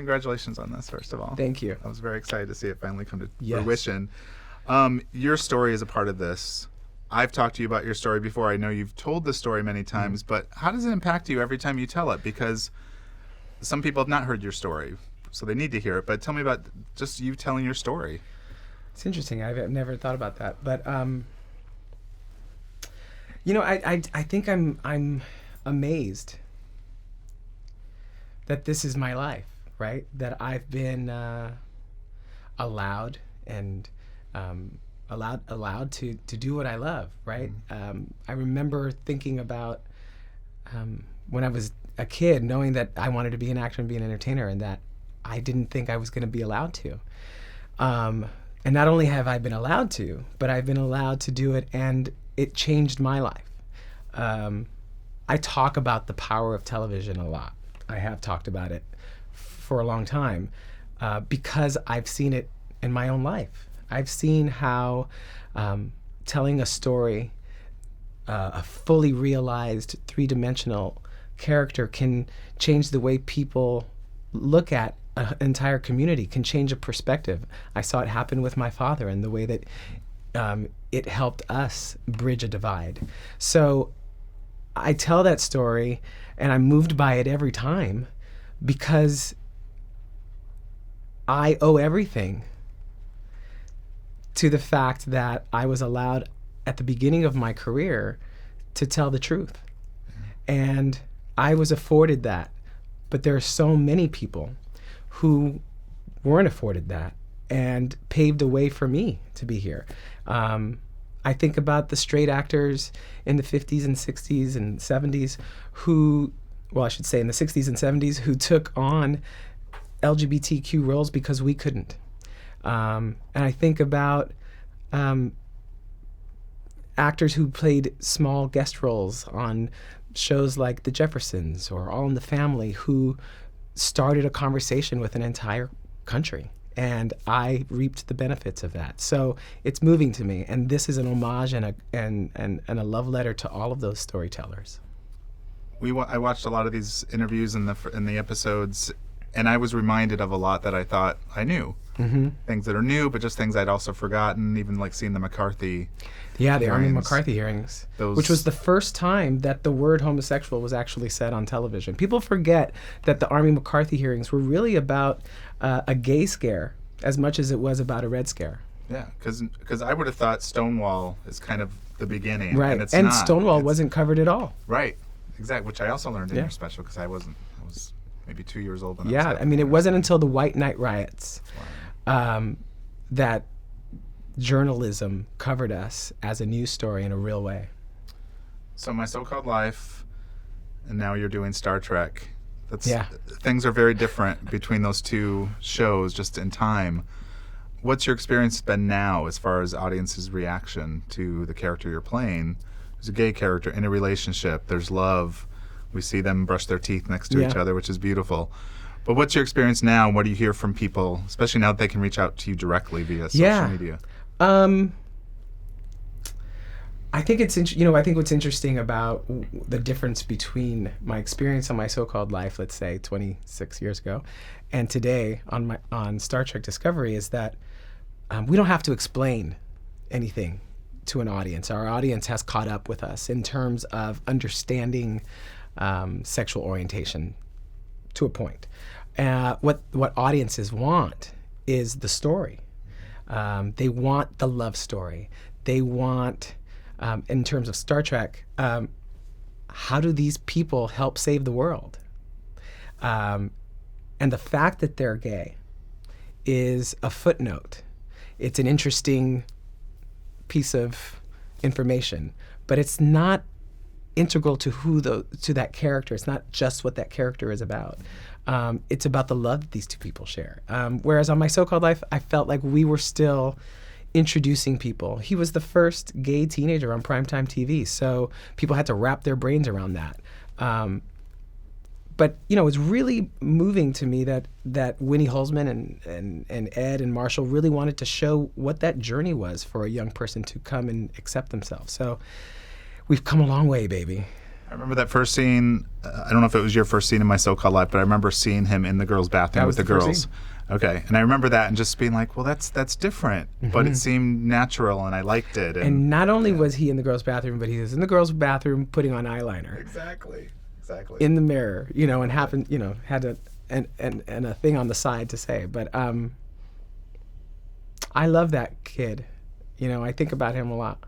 congratulations on this, first of all. Thank you. I was very excited to see it finally come to Yes. fruition. Your story is a part of this. I've talked to you about your story before. I know you've told the story many times, but how does it impact you every time you tell it? Because some people have not heard your story, so they need to hear it. But tell me about just you telling your story. It's interesting. I've never thought about that, but you know, I think I'm amazed that this is my life, right? That I've been allowed and allowed to do what I love, right? I remember thinking about when I was a kid, knowing that I wanted to be an actor and be an entertainer, and that I didn't think I was going to be allowed to. And not only have I been allowed to, but I've been allowed to do it, and it changed my life. I talk about the power of television a lot. I have talked about it for a long time because I've seen it in my own life. I've seen how telling a story, a fully realized three-dimensional character can change the way people look at an entire community, can change a perspective. I saw it happen with my father and the way that it helped us bridge a divide. So I tell that story and I'm moved by it every time because I owe everything to the fact that I was allowed at the beginning of my career to tell the truth. And I was afforded that. But there are so many people who weren't afforded that and paved a way for me to be here. I think about the straight actors in the 50s and 60s and 70s who, well, I should say in the 60s and 70s, who took on LGBTQ roles because we couldn't. And I think about actors who played small guest roles on shows like The Jeffersons or All in the Family, who started a conversation with an entire country. And I reaped the benefits of that. So it's moving to me. And this is an homage and a love letter to all of those storytellers. I watched a lot of these interviews in the episodes, and I was reminded of a lot that I thought I knew. Mm-hmm. Things that are new, but just things I'd also forgotten, even like seeing the McCarthy Yeah, the Army McCarthy hearings, which was the first time that the word homosexual was actually said on television. People forget that the Army McCarthy hearings were really about a gay scare as much as it was about a red scare. Yeah, because I would have thought Stonewall is kind of the beginning. Right, and it's and not. Stonewall wasn't covered at all. Right, exactly, which I also learned in your special because I was maybe 2 years old when I was I mean, it wasn't until the White Night riots that journalism covered us as a news story in a real way. So My So-Called Life, and now you're doing Star Trek. Yeah. Things are very different between those two shows just in time. What's your experience been now as far as audience's reaction to the character you're playing? There's a gay character in a relationship. There's love. We see them brush their teeth next to each other, which is beautiful. But what's your experience now, and what do you hear from people, especially now that they can reach out to you directly via social media? I think I think what's interesting about the difference between my experience on My So-Called Life, let's say 26 years ago, and today on Star Trek Discovery is that we don't have to explain anything to an audience. Our audience has caught up with us in terms of understanding sexual orientation to a point. What audiences want is the story. They want the love story. They want, in terms of Star Trek, how do these people help save the world? And the fact that they're gay is a footnote. It's an interesting piece of information, but it's not integral to to that character. It's not just what that character is about. It's about the love that these two people share. Whereas on My So-Called Life, I felt like we were still introducing people. He was the first gay teenager on primetime TV, so people had to wrap their brains around that. But it's really moving to me that Winnie Holzman and Ed and Marshall really wanted to show what that journey was for a young person to come and accept themselves. So we've come a long way, baby. I remember that first scene. I don't know if it was your first scene in My So-Called Life, but I remember seeing him in the girls' bathroom That with was the the first girls. scene. Okay, and I remember that and just being like, well, that's different, but it seemed natural and I liked it. And not only was he in the girls' bathroom, but he was in the girls' bathroom putting on eyeliner exactly. in the mirror, and happened, had a thing on the side to say. But I love that kid. I think about him a lot.